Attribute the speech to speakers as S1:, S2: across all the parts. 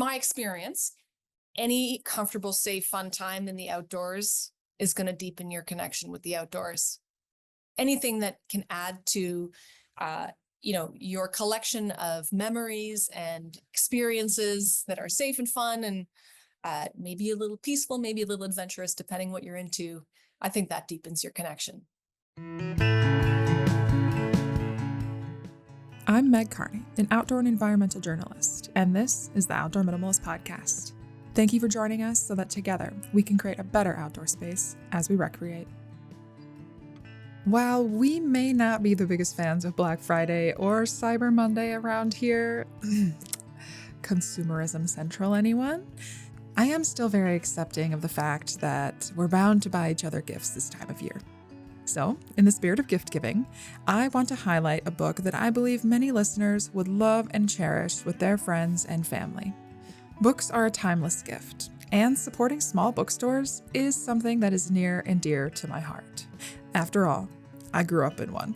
S1: my experience, any comfortable, safe, fun time in the outdoors is going to deepen your connection with the outdoors. Anything that can add to, your collection of memories and experiences that are safe and fun and maybe a little peaceful, maybe a little adventurous, depending what you're into. I think that deepens your connection.
S2: I'm Meg Carney, an outdoor and environmental journalist, and this is the Outdoor Minimalist Podcast. Thank you for joining us so that together we can create a better outdoor space as we recreate. While we may not be the biggest fans of Black Friday or Cyber Monday around here, consumerism central anyone? I am still very accepting of the fact that we're bound to buy each other gifts this time of year. So, in the spirit of gift giving, I want to highlight a book that I believe many listeners would love and cherish with their friends and family. Books are a timeless gift, and supporting small bookstores is something that is near and dear to my heart. After all, I grew up in one.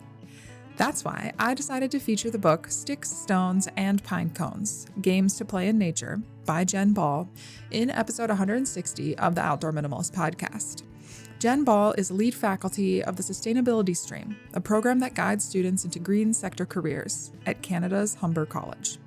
S2: That's why I decided to feature the book Sticks, Stones, and Pinecones, Games to Play in Nature by Jen Ball in episode 160 of the Outdoor Minimalist Podcast. Jen Ball is lead faculty of the Sustainability Stream, a program that guides students into green sector careers at Canada's Humber College.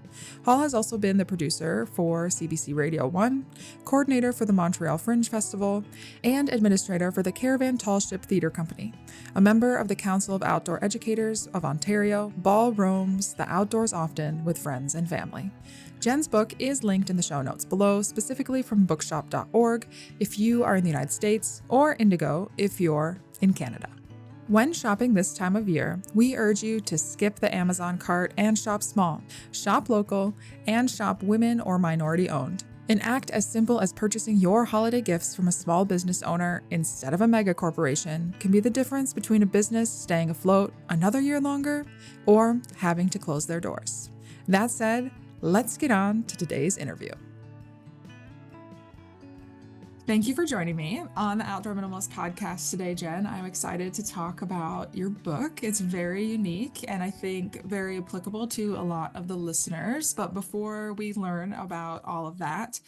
S2: Hall has also been the producer for CBC Radio One, coordinator for the Montreal Fringe Festival, and administrator for the Caravan Tall Ship Theatre Company. A member of the Council of Outdoor Educators of Ontario, Ball roams the outdoors often with friends and family. Jen's book is linked in the show notes below, specifically from bookshop.org if you are in the United States, or Indigo if you're in Canada. When shopping this time of year, we urge you to skip the Amazon cart and shop small, shop local, and shop women or minority owned. An act as simple as purchasing your holiday gifts from a small business owner instead of a mega corporation can be the difference between a business staying afloat another year longer or having to close their doors. That said, let's get on to today's interview. Thank you for joining me on the Outdoor Minimalist Podcast today, Jen. I'm excited to talk about your book. It's very unique and I think very applicable to a lot of the listeners. But before we learn about all of that,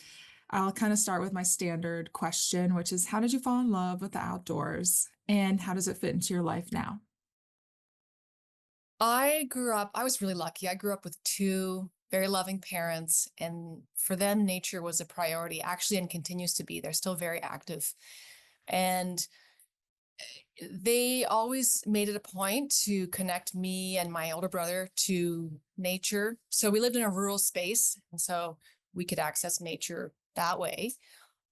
S2: I'll kind of start with my standard question, which is, how did you fall in love with the outdoors and how does it fit into your life now?
S1: I was really lucky. I grew up with two very loving parents, and for them, nature was a priority, actually, and continues to be. They're still very active. And they always made it a point to connect me and my older brother to nature. So we lived in a rural space, and so we could access nature that way.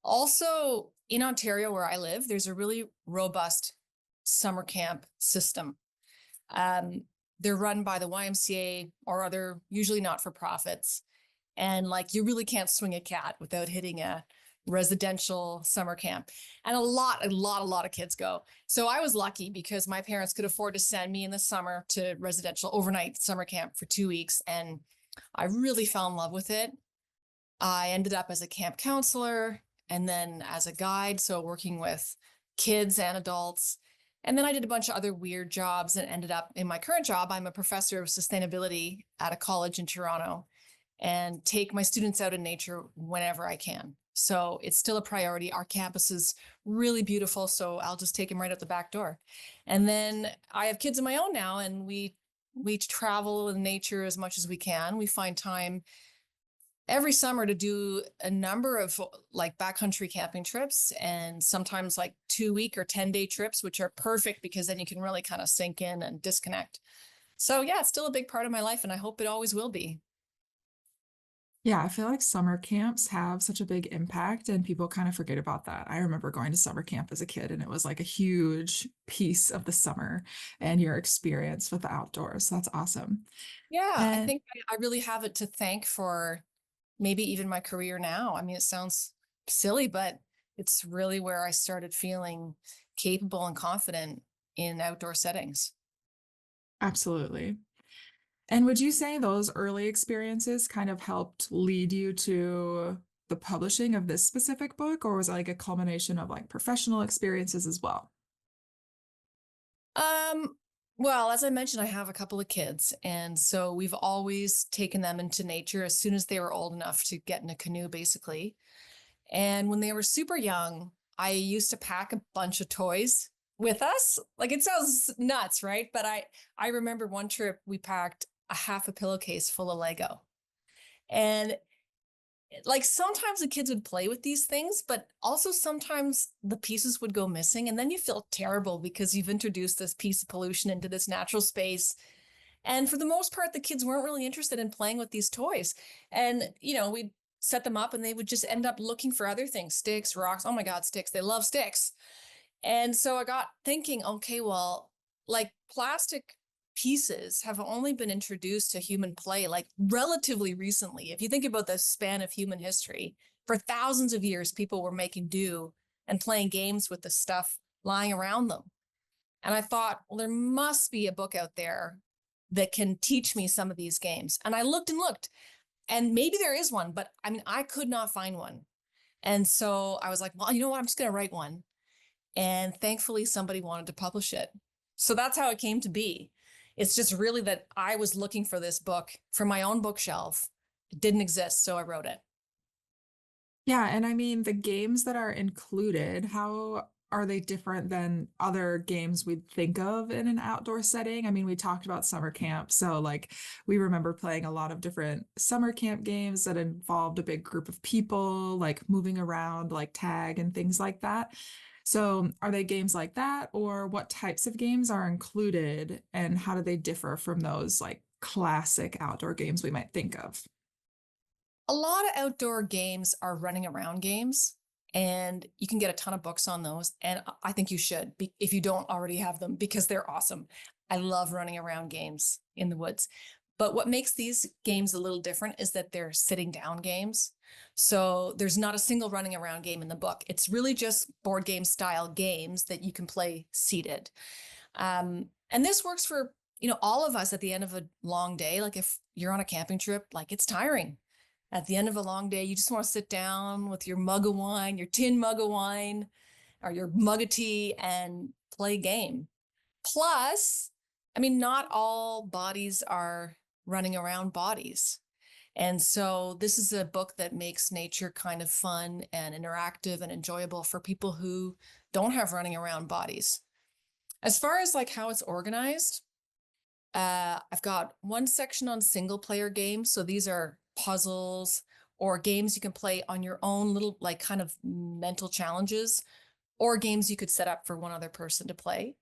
S1: Also, in Ontario, where I live, there's a really robust summer camp system. They're run by the YMCA or other, usually not-for-profits. And you really can't swing a cat without hitting a residential summer camp. And a lot of kids go. So I was lucky because my parents could afford to send me in the summer to residential overnight summer camp for 2 weeks. And I really fell in love with it. I ended up as a camp counselor and then as a guide. So working with kids and adults. And then I did a bunch of other weird jobs and ended up in my current job. I'm a professor of sustainability at a college in Toronto and take my students out in nature whenever I can. So it's still a priority. Our campus is really beautiful, so I'll just take them right out the back door. And then I have kids of my own now, and we travel in nature as much as we can. We find time every summer to do a number of backcountry camping trips, and sometimes 2-week or 10-day trips, which are perfect because then you can really kind of sink in and disconnect. So yeah, it's still a big part of my life and I hope it always will be.
S2: Yeah, I feel like summer camps have such a big impact and people kind of forget about that. I remember going to summer camp as a kid and it was like a huge piece of the summer and your experience with the outdoors. So that's awesome.
S1: Yeah, I
S2: And
S1: think I really have it to thank for maybe even my career now. I mean, it sounds silly, but it's really where I started feeling capable and confident in outdoor settings.
S2: absolutely. And would you say those early experiences kind of helped lead you to the publishing of this specific book, or was it like a culmination of professional experiences as well?
S1: Um, Well, as I mentioned, I have a couple of kids. And so we've always taken them into nature as soon as they were old enough to get in a canoe, basically. And when they were super young, I used to pack a bunch of toys with us. Like it sounds nuts, right? But I remember one trip we packed a half a pillowcase full of Lego. And like sometimes the kids would play with these things, but also sometimes the pieces would go missing. And then you feel terrible because you've introduced this piece of pollution into this natural space. And for the most part, the kids weren't really interested in playing with these toys. And, we'd set them up and they would just end up looking for other things, sticks, rocks. Oh my God, sticks. They love sticks. And so I got thinking, okay, well, like plastic pieces have only been introduced to human play like relatively recently. If you think about the span of human history, for thousands of years, people were making do and playing games with the stuff lying around them. And I thought, well, there must be a book out there that can teach me some of these games. And I looked and looked, and maybe there is one, but I mean, I could not find one. And so I was like, well, you know what? I'm just going to write one. And thankfully, somebody wanted to publish it. So that's how it came to be. It's just really that I was looking for this book for my own bookshelf. It didn't exist, so I wrote it.
S2: Yeah, and I mean the games that are included, how are they different than other games we'd think of in an outdoor setting? I mean, we talked about summer camp, so like we remember playing a lot of different summer camp games that involved a big group of people, like moving around, like tag and things like that. So, are they games like that, or what types of games are included, and how do they differ from those like classic outdoor games we might think of?
S1: A lot of outdoor games are running around games, and you can get a ton of books on those. And I think you should, if you don't already have them, because they're awesome. I love running around games in the woods. But what makes these games a little different is that they're sitting down games. So there's not a single running around game in the book. It's really just board game style games that you can play seated. And this works for, all of us at the end of a long day. Like if you're on a camping trip, like it's tiring. At the end of a long day, you just want to sit down with your mug of wine, your tin mug of wine, or your mug of tea and play a game. Plus, I mean, not all bodies are running around bodies. And so this is a book that makes nature kind of fun and interactive and enjoyable for people who don't have running around bodies. As far as like how it's organized, I've got one section on single player games. So these are puzzles or games you can play on your own little, like kind of mental challenges, or games you could set up for one other person to play.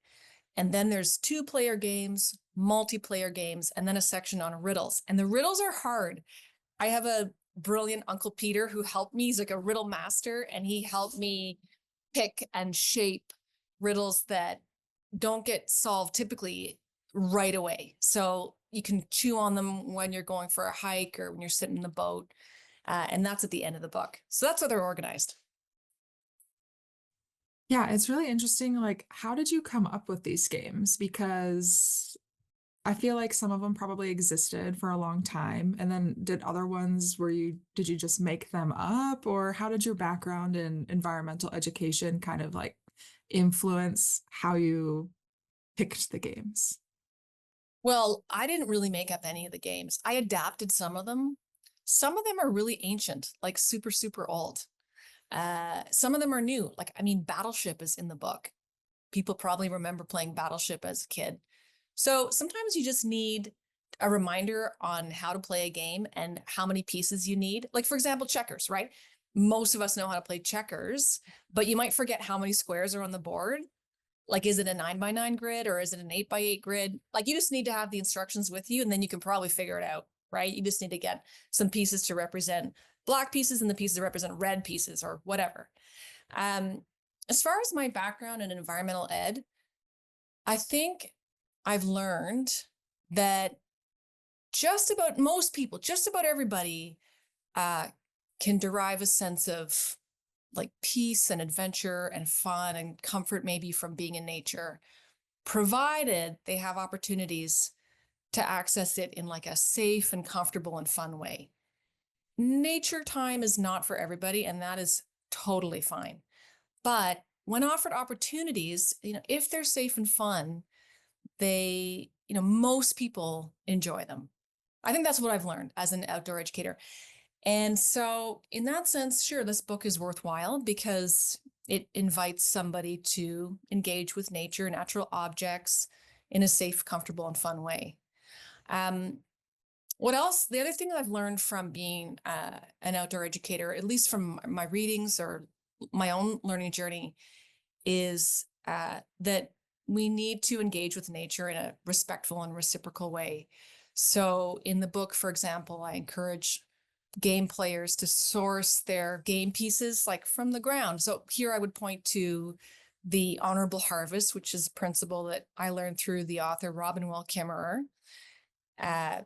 S1: And then there's two-player games, multiplayer games, and then a section on riddles. And the riddles are hard. I have a brilliant Uncle Peter who helped me. He's like a riddle master, and he helped me pick and shape riddles that don't get solved typically right away. So you can chew on them when you're going for a hike or when you're sitting in the boat. And that's at the end of the book. So that's how they're organized.
S2: Yeah, it's really interesting. Like, how did you come up with these games? Because I feel like some of them probably existed for a long time. And then did other ones did you just make them up? Or how did your background in environmental education kind of like influence how you picked the games?
S1: Well, I didn't really make up any of the games. I adapted some of them. Some of them are really ancient, like super, super old. Some of them are new. Like, I mean, Battleship is in the book. People probably remember playing Battleship as a kid. So sometimes you just need a reminder on how to play a game and how many pieces you need. Like, for example, checkers, right? Most of us know how to play checkers, but you might forget how many squares are on the board. Like, is it a 9x9 grid or is it an 8x8 grid? Like, you just need to have the instructions with you and then you can probably figure it out, right? You just need to get some pieces to represent black pieces and the pieces that represent red pieces or whatever. Um, as far as my background in environmental ed, I think I've learned that just about most people, just about everybody, uh, can derive a sense of like peace and adventure and fun and comfort maybe from being in nature, provided they have opportunities to access it in like a safe and comfortable and fun way. Nature time is not for everybody, and that is totally fine. But when offered opportunities, if they're safe and fun, most people enjoy them. I think that's what I've learned as an outdoor educator. And so, in that sense, sure, this book is worthwhile because it invites somebody to engage with nature, natural objects in a safe, comfortable, and fun way. Um, what else? The other thing that I've learned from being an outdoor educator, at least from my readings or my own learning journey, is that we need to engage with nature in a respectful and reciprocal way. So, in the book, for example, I encourage game players to source their game pieces like from the ground. So here I would point to the honorable harvest, which is a principle that I learned through the author Robin Wall Kimmerer. Uh,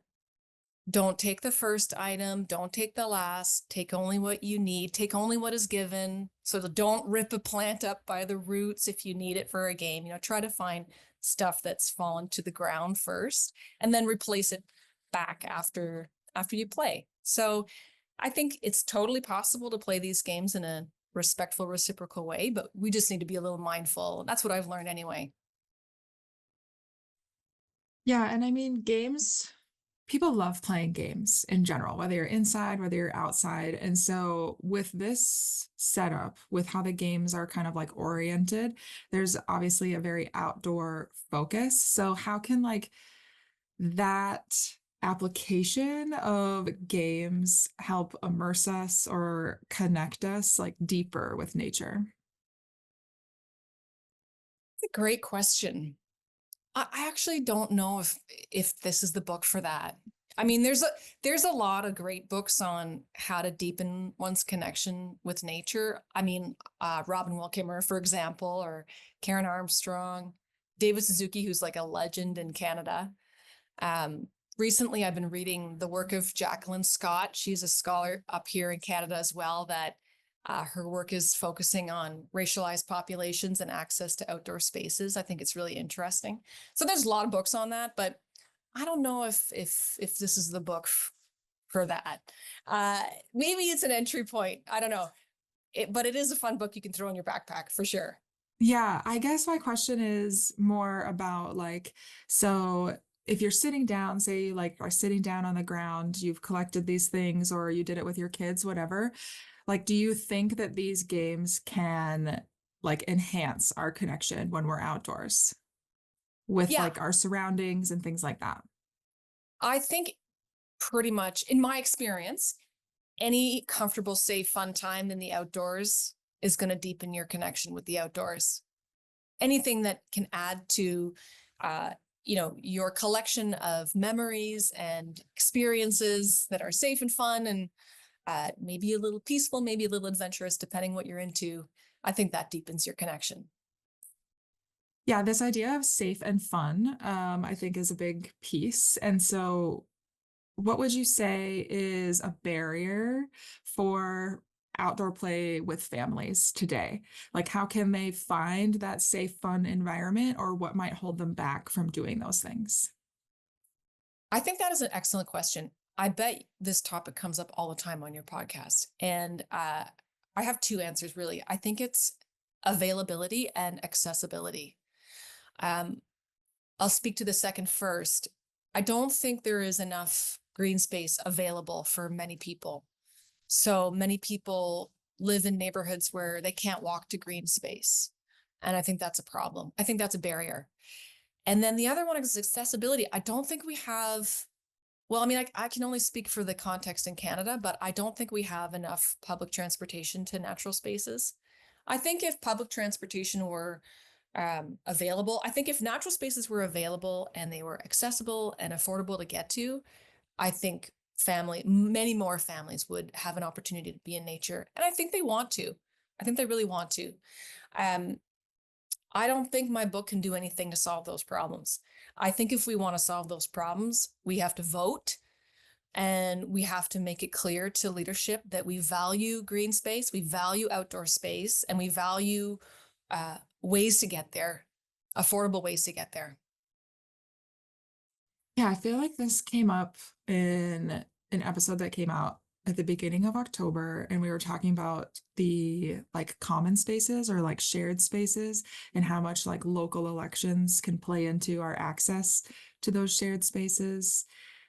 S1: don't take the first item, don't take the last, take only what you need, take only what is given. So don't rip a plant up by the roots if you need it for a game. Try to find stuff that's fallen to the ground first and then replace it back after you play. So I think it's totally possible to play these games in a respectful, reciprocal way, but we just need to be a little mindful. That's what I've learned anyway.
S2: Yeah, and I mean, people love playing games in general, whether you're inside, whether you're outside. And so with this setup, with how the games are kind of like oriented, there's obviously a very outdoor focus. So how can like that application of games help immerse us or connect us like deeper with nature?
S1: It's a great question. I actually don't know if this is the book for that. I mean, there's a lot of great books on how to deepen one's connection with nature. I mean, Robin Wall Kimmerer, for example, or Karen Armstrong, David Suzuki, who's like a legend in Canada. Recently, I've been reading the work of Jacqueline Scott. She's a scholar up here in Canada as well, that her work is focusing on racialized populations and access to outdoor spaces. I think it's really interesting. So there's a lot of books on that, but I don't know if this is the book for that. Maybe it's an entry point. I don't know. But it is a fun book you can throw in your backpack for sure.
S2: Yeah, I guess my question is more about like, so if you're sitting down, say you like are sitting down on the ground, you've collected these things or you did it with your kids, whatever, like, do you think that these games can like enhance our connection when we're outdoors with
S1: Yeah,
S2: like our surroundings and things like that?
S1: I think pretty much in my experience, any comfortable, safe, fun time in the outdoors is going to deepen your connection with the outdoors. Anything that can add to, your collection of memories and experiences that are safe and fun and maybe a little peaceful, maybe a little adventurous, depending what you're into. I think that deepens your connection.
S2: Yeah, this idea of safe and fun, I think is a big piece. And so what would you say is a barrier for outdoor play with families today? Like, how can they find that safe, fun environment, or what might hold them back from doing those things?
S1: I think that is an excellent question. I bet this topic comes up all the time on your podcast. And I have two answers really. I think it's availability and accessibility. Um, I'll speak to the second first. I don't think there is enough green space available for many people. So many people live in neighborhoods where they can't walk to green space. And I think that's a problem. I think that's a barrier. And then the other one is accessibility. I don't think we have, well, I mean, I can only speak for the context in Canada, but I don't think we have enough public transportation to natural spaces. I think if public transportation were available, I think if natural spaces were available and they were accessible and affordable to get to, I think many more families would have an opportunity to be in nature. And I think they want to. I think they really want to. Um, I don't think my book can do anything to solve those problems. I think if we want to solve those problems, we have to vote and we have to make it clear to leadership that we value green space, we value outdoor space, and we value ways to get there, affordable ways to get there.
S2: Yeah, I feel like this came up in an episode that came out at the beginning of October, and we were talking about the like common spaces or like shared spaces and how much like local elections can play into our access to those shared spaces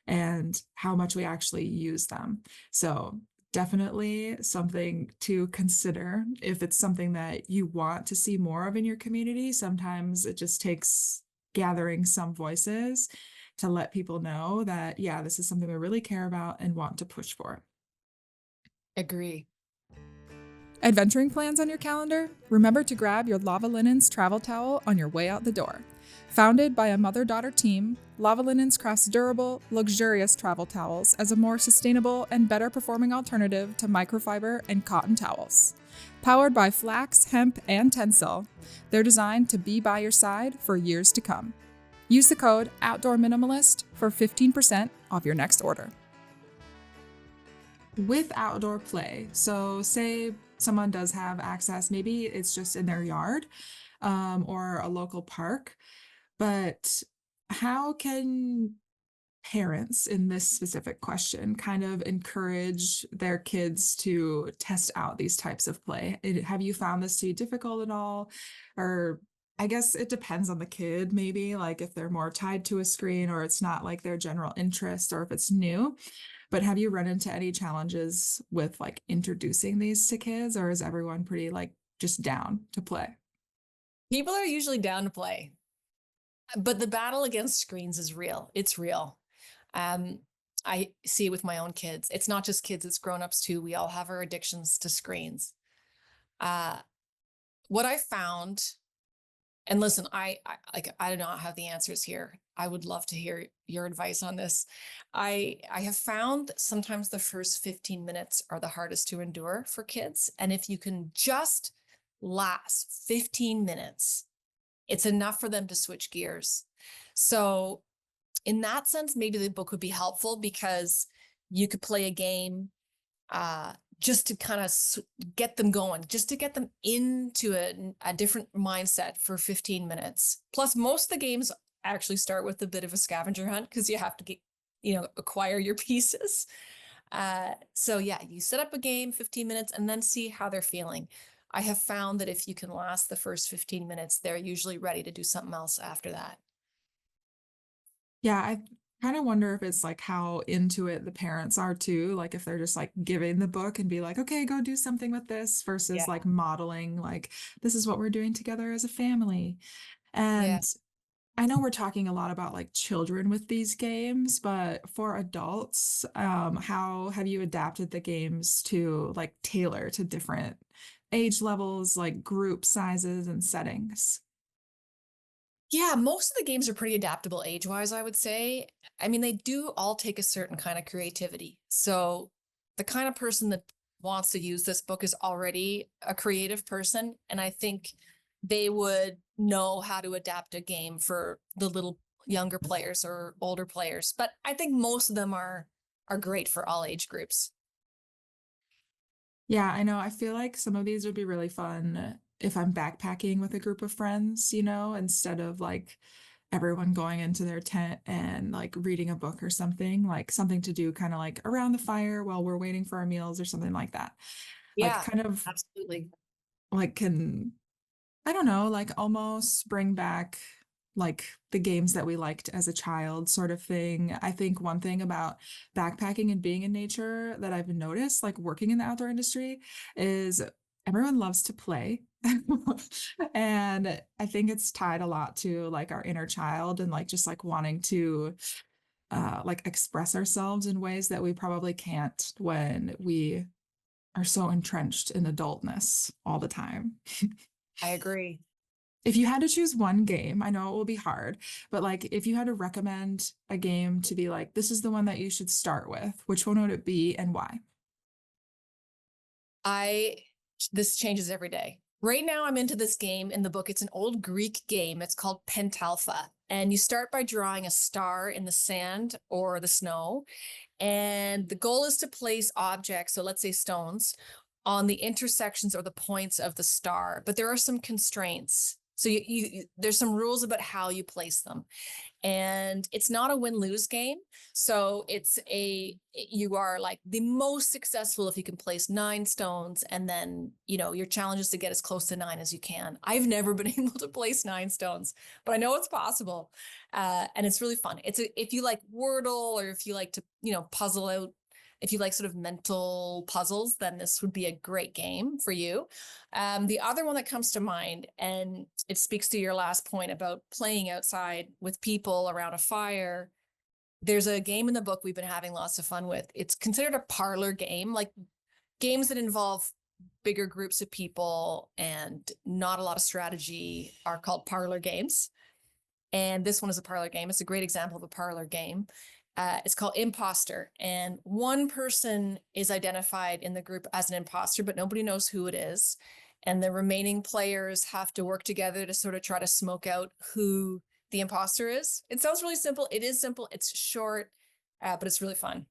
S2: and how much we actually use them. So definitely something to consider if it's something that you want to see more of in your community. Sometimes it just takes gathering some voices to let people know that, yeah, this is something we really care about and want to push for.
S1: Agree.
S2: Adventuring plans on your calendar? Remember to grab your Lava Linens travel towel on your way out the door. Founded by a mother-daughter team, Lava Linens crafts durable, luxurious travel towels as a more sustainable and better performing alternative to microfiber and cotton towels. Powered by flax, hemp, and Tencel, they're designed to be by your side for years to come. Use the code Outdoor Minimalist for 15% off your next order. With outdoor play, so say someone does have access, maybe it's just in their yard or a local park, but how can parents in this specific question kind of encourage their kids to test out these types of play? Have you found this to be difficult at all? Or I guess it depends on the kid, maybe like if they're more tied to a screen or it's not like their general interest or if it's new. But have you run into any challenges with like introducing these to kids, or is everyone pretty like just down to play?
S1: People are usually down to play, but the battle against screens is real. It's real. Um, I see it with my own kids. It's not just kids, it's grown-ups too. We all have our addictions to screens. Uh, what I found, and listen, I do not have the answers here. I would love to hear your advice on this. I have found sometimes the first 15 minutes are the hardest to endure for kids. And if you can just last 15 minutes, it's enough for them to switch gears. So in that sense, maybe the book would be helpful because you could play a game just to kind of get them going, just to get them into a different mindset for 15 minutes. Plus, most of the games actually start with a bit of a scavenger hunt because you have to get, acquire your pieces. So yeah, you set up a game, 15 minutes, and then see how they're feeling. I have found that if you can last the first 15 minutes, they're usually ready to do something else after that.
S2: Yeah, I kind of wonder if it's like how into it the parents are too. Like if they're just like giving the book and be like, okay, go do something with this versus
S1: Yeah.
S2: like modeling, like, this is what we're doing together as a family.
S1: Yeah.
S2: And I know we're talking a lot about like children with these games, but for adults, how have you adapted the games to like tailor to different age levels, like group sizes and settings?
S1: Yeah, most of the games are pretty adaptable age-wise, I would say. I mean, they do all take a certain kind of creativity. So the kind of person that wants to use this book is already a creative person, and I think they would know how to adapt a game for the little younger players or older players. But I think most of them are great for all age groups.
S2: Yeah, I know. I feel like some of these would be really fun if I'm backpacking with a group of friends, you know, instead of like everyone going into their tent and like reading a book or something, like something to do kind of like around the fire while we're waiting for our meals or something like that. Like
S1: Yeah,
S2: kind of
S1: absolutely.
S2: like can I don't know, like almost bring back like the games that we liked as a child, sort of thing. I think one thing about backpacking and being in nature that I've noticed, like working in the outdoor industry, is everyone loves to play. And I think it's tied a lot to like our inner child and like just like wanting to like express ourselves in ways that we probably can't when we are so entrenched in adultness all the time.
S1: I agree.
S2: If you had to choose one game, I know it will be hard, but like if you had to recommend a game to be like, this is the one that you should start with, which one would it be and why?
S1: I This changes every day. Right now I'm into this game in the book. It's an old Greek game. It's called Pentalpha. And you start by drawing a star in the sand or the snow. And the goal is to place objects, so let's say stones, on the intersections or the points of the star. But there are some constraints. So there's some rules about how you place them. And it's not a win-lose game. So you are like the most successful if you can place 9 stones, and then, your challenge is to get as close to 9 as you can. I've never been able to place 9 stones, but I know it's possible. And it's really fun. If you like Wordle, or if you like to, puzzle out, if you like sort of mental puzzles, then this would be a great game for you. The other one that comes to mind, and it speaks to your last point about playing outside with people around a fire. There's a game in the book we've been having lots of fun with. It's considered a parlor game, like games that involve bigger groups of people and not a lot of strategy are called parlor games. And this one is a parlor game. It's a great example of a parlor game. It's called Imposter, and one person is identified in the group as an imposter, but nobody knows who it is. And the remaining players have to work together to sort of try to smoke out who the imposter is. It sounds really simple. It is simple. It's short, but it's really fun.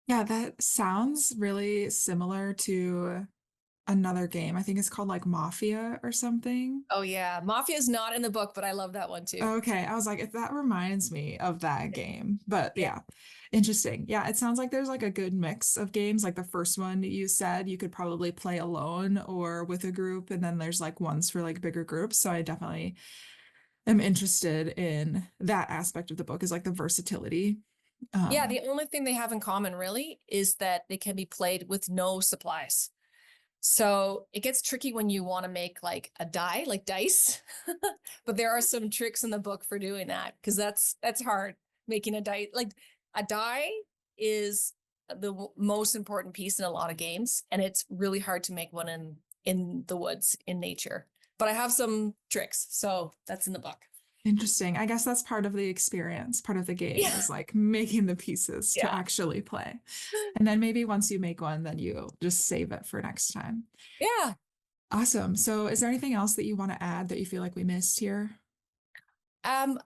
S2: Yeah, that sounds really similar to another game. I think it's called like Mafia or something.
S1: Oh yeah, Mafia is not in the book, but I love that one too.
S2: Okay, I was like, if that reminds me of that game. But
S1: Yeah.
S2: yeah, interesting. Yeah, it sounds like there's like a good mix of games. Like the first one you said you could probably play alone or with a group, and then there's like ones for like bigger groups. So I definitely am interested in that aspect of the book, is like the versatility.
S1: Yeah, the only thing they have in common really is that they can be played with no supplies. So it gets tricky when you want to make like a die, like dice, but there are some tricks in the book for doing that, because that's hard, making a die. Like a die is the most important piece in a lot of games, and it's really hard to make one in the woods, in nature. But I have some tricks, so that's in the book.
S2: Interesting. I guess that's part of the experience, part of the game is like making the pieces to actually play. And then maybe once you make one, then you just save it for next time.
S1: Yeah.
S2: Awesome. So is there anything else that you want to add that you feel like we missed here?
S1: I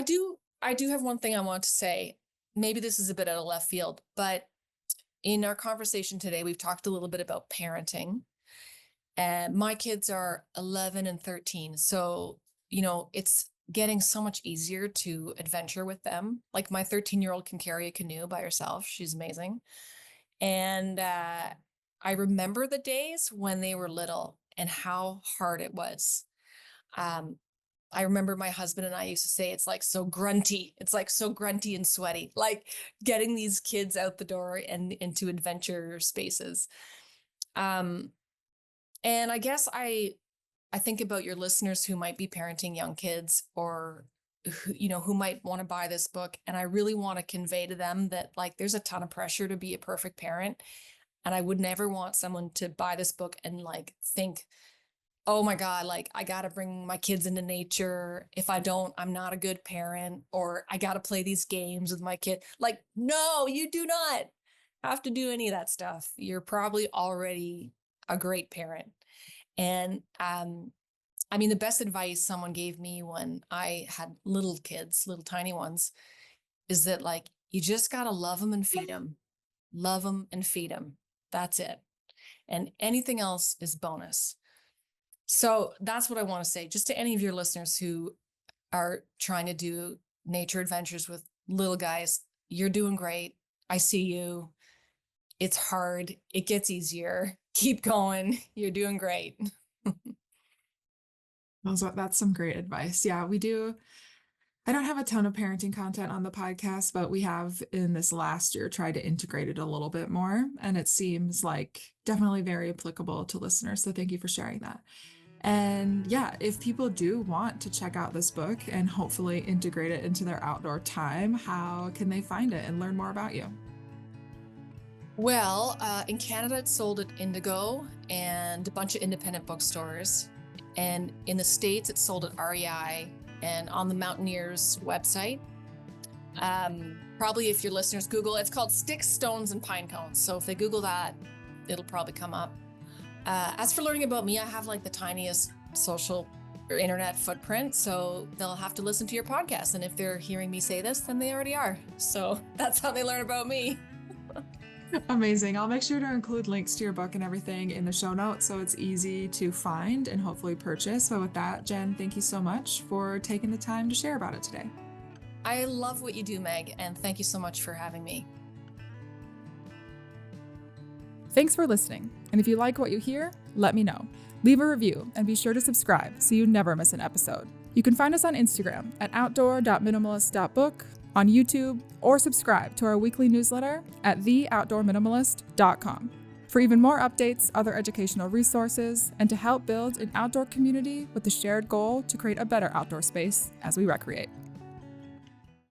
S1: do have one thing I want to say. Maybe this is a bit out of left field, but in our conversation today, we've talked a little bit about parenting. And my kids are 11 and 13. So, it's getting so much easier to adventure with them. Like my 13-year-old can carry a canoe by herself. She's amazing. And I remember the days when they were little and how hard it was. I remember my husband and I used to say, it's like so grunty. It's like so grunty and sweaty, like getting these kids out the door and into adventure spaces. And I guess I think about your listeners who might be parenting young kids, or who might want to buy this book. And I really want to convey to them that like, there's a ton of pressure to be a perfect parent. And I would never want someone to buy this book and like think, oh my God, like I got to bring my kids into nature. If I don't, I'm not a good parent, or I got to play these games with my kid. Like, no, you do not have to do any of that stuff. You're probably already a great parent. And the best advice someone gave me when I had little kids, little tiny ones, is that like, you just got to love them and feed them. Love them and feed them. That's it. And anything else is bonus. So that's what I want to say, just to any of your listeners who are trying to do nature adventures with little guys. You're doing great. I see you. It's hard. It gets easier. Keep going. You're doing great.
S2: That's some great advice. Yeah, we do. I don't have a ton of parenting content on the podcast, but we have in this last year tried to integrate it a little bit more. And it seems like definitely very applicable to listeners. So thank you for sharing that. And yeah, if people do want to check out this book and hopefully integrate it into their outdoor time, how can they find it and learn more about you?
S1: Well, in Canada, it's sold at Indigo and a bunch of independent bookstores. And in the States, it's sold at REI and on the Mountaineers website. Probably if your listeners Google, it's called Sticks, Stones, and Pinecones. So if they Google that, it'll probably come up. As for learning about me, I have like the tiniest social or internet footprint, so they'll have to listen to your podcast. And if they're hearing me say this, then they already are. So that's how they learn about me.
S2: Amazing. I'll make sure to include links to your book and everything in the show notes so it's easy to find and hopefully purchase. But with that, Jen, thank you so much for taking the time to share about it today.
S1: I love what you do, Meg, and thank you so much for having me.
S2: Thanks for listening. And if you like what you hear, let me know. Leave a review and be sure to subscribe so you never miss an episode. You can find us on Instagram at outdoor.minimalist.book, on YouTube, or subscribe to our weekly newsletter at theoutdoorminimalist.com. For even more updates, other educational resources, and to help build an outdoor community with the shared goal to create a better outdoor space as we recreate.